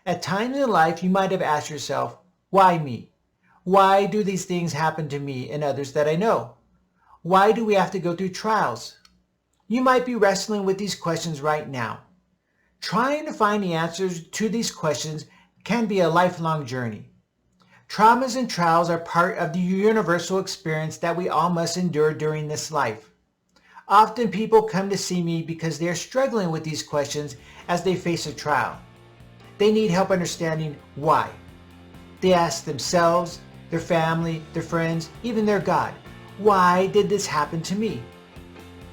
At times in life, you might have asked yourself, why me? Why do these things happen to me and others that I know? Why do we have to go through trials? You might be wrestling with these questions right now. Trying to find the answers to these questions can be a lifelong journey. Traumas and trials are part of the universal experience that we all must endure during this life. Often people come to see me because they are struggling with these questions as they face a trial. They need help understanding why. They ask themselves, their family, their friends, even their God, why did this happen to me?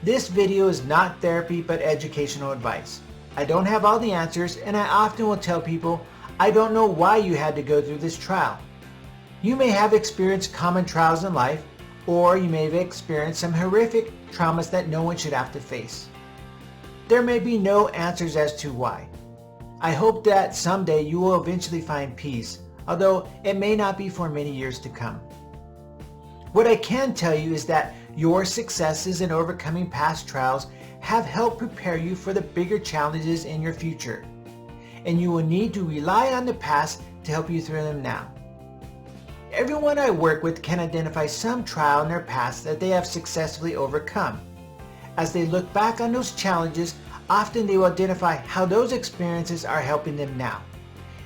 This video is not therapy but educational advice. I don't have all the answers, and I often will tell people, I don't know why you had to go through this trial. You may have experienced common trials in life, or you may have experienced some horrific traumas that no one should have to face. There may be no answers as to why. I hope that someday you will eventually find peace, although it may not be for many years to come. What I can tell you is that your successes in overcoming past trials have helped prepare you for the bigger challenges in your future, and you will need to rely on the past to help you through them now. Everyone I work with can identify some trial in their past that they have successfully overcome. As they look back on those challenges, often they will identify how those experiences are helping them now.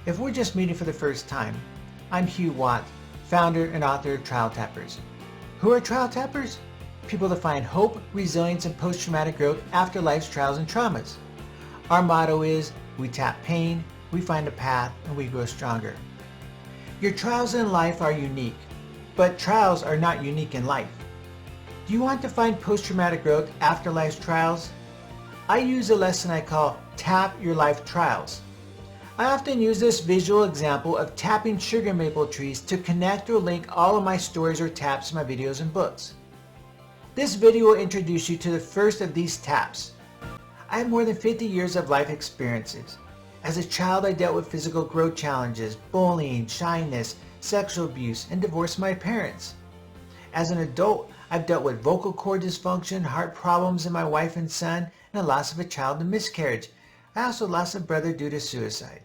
If we're just meeting for the first time, I'm Hugh, founder and author of Trial Tappers. Who are Trial Tappers? People that find hope, resilience, and post-traumatic growth after life's trials and traumas. Our motto is, we tap pain, we find a path, and we grow stronger. Your trials in life are unique, but trials are not unique in life. Do you want to find post-traumatic growth after life's trials? I use a lesson I call Tap Your Life Trials. I often use this visual example of tapping sugar maple trees to connect or link all of my stories or taps in my videos and books. This video will introduce you to the first of these taps. I have more than 50 years of life experiences. As a child, I dealt with physical growth challenges, bullying, shyness, sexual abuse, and divorced from my parents. As an adult, I've dealt with vocal cord dysfunction, heart problems in my wife and son, and the loss of a child and miscarriage. I also lost a brother due to suicide.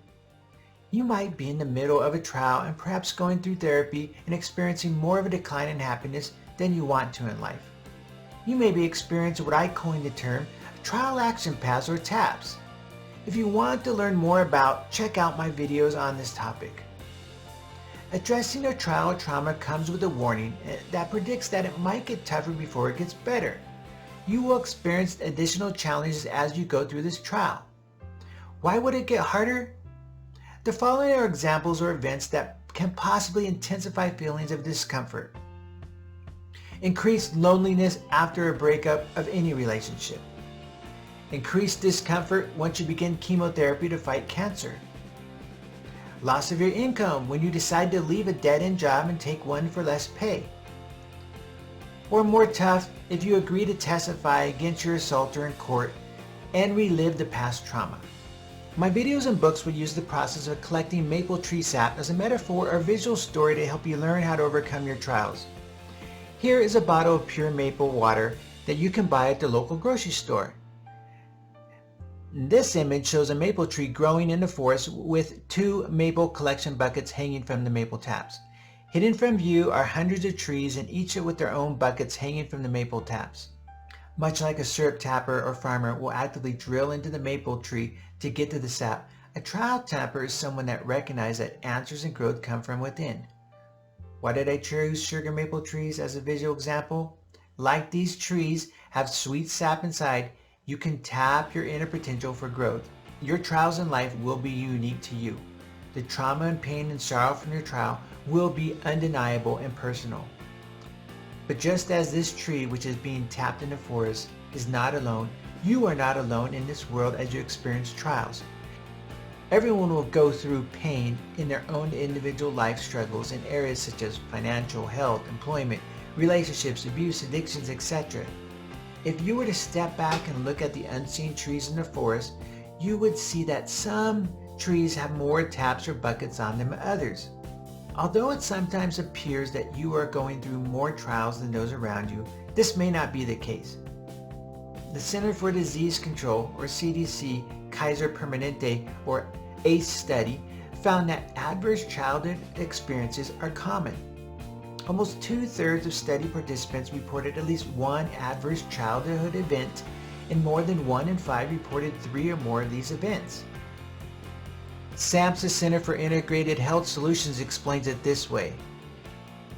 You might be in the middle of a trial and perhaps going through therapy and experiencing more of a decline in happiness than you want to in life. You may be experiencing what I coined the term trial action paths or TAPs. If you want to learn more about, check out my videos on this topic. Addressing a trial or trauma comes with a warning that predicts that it might get tougher before it gets better. You will experience additional challenges as you go through this trial. Why would it get harder? The following are examples or events that can possibly intensify feelings of discomfort. Increased loneliness after a breakup of any relationship. Increased discomfort once you begin chemotherapy to fight cancer. Loss of your income when you decide to leave a dead-end job and take one for less pay. Or more tough, if you agree to testify against your assaulter in court and relive the past trauma. My videos and books will use the process of collecting maple tree sap as a metaphor or visual story to help you learn how to overcome your trials. Here is a bottle of pure maple water that you can buy at the local grocery store. This image shows a maple tree growing in the forest with 2 maple collection buckets hanging from the maple taps. Hidden from view are hundreds of trees, and each with their own buckets hanging from the maple taps. Much like a syrup tapper or farmer will actively drill into the maple tree to get to the sap, a trial tapper is someone that recognizes that answers and growth come from within. Why did I choose sugar maple trees as a visual example? Like these trees have sweet sap inside, you can tap your inner potential for growth. Your trials in life will be unique to you. The trauma and pain and sorrow from your trial will be undeniable and personal. But just as this tree, which is being tapped in the forest, is not alone, you are not alone in this world as you experience trials. Everyone will go through pain in their own individual life struggles in areas such as financial, health, employment, relationships, abuse, addictions, etc. If you were to step back and look at the unseen trees in the forest, you would see that some trees have more taps or buckets on them than others. Although it sometimes appears that you are going through more trials than those around you, this may not be the case. The Center for Disease Control, or CDC, Kaiser Permanente, or ACE study found that adverse childhood experiences are common. Almost 2/3 of study participants reported at least one adverse childhood event, and more than 1 in 5 reported 3 or more of these events. SAMHSA Center for Integrated Health Solutions explains it this way.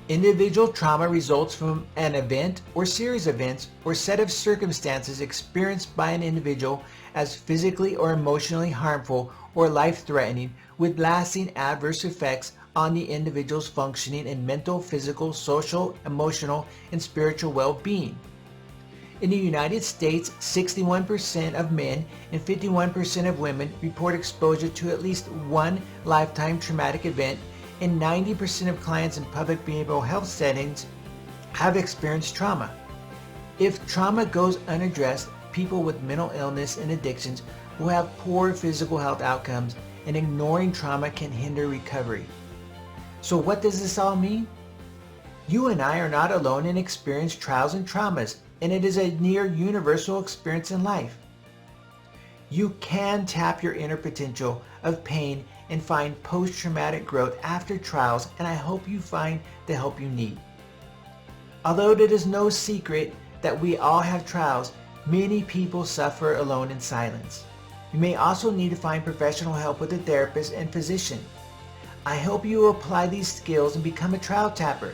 Individual trauma results from an event or series of events or set of circumstances experienced by an individual as physically or emotionally harmful or life-threatening, with lasting adverse effects on the individual's functioning and mental, physical, social, emotional, and spiritual well-being. In the United States, 61% of men and 51% of women report exposure to at least one lifetime traumatic event, and 90% of clients in public behavioral health settings have experienced trauma. If trauma goes unaddressed, people with mental illness and addictions will have poor physical health outcomes, and ignoring trauma can hinder recovery. So what does this all mean? You and I are not alone in experiencing trials and traumas, and it is a near universal experience in life. You can tap your inner potential of pain and find post-traumatic growth after trials, and I hope you find the help you need. Although it is no secret that we all have trials, many people suffer alone in silence. You may also need to find professional help with a therapist and physician. I hope you will apply these skills and become a trial tapper.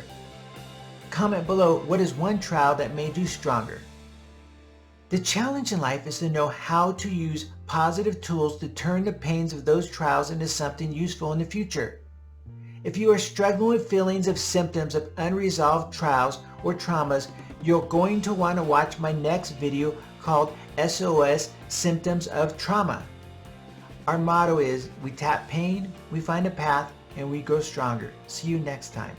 Comment below, what is one trial that made you stronger? The challenge in life is to know how to use positive tools to turn the pains of those trials into something useful in the future. If you are struggling with feelings of symptoms of unresolved trials or traumas, you're going to want to watch my next video called SOS Symptoms of Trauma. Our motto is, we tap pain, we find a path, and we grow stronger. See you next time.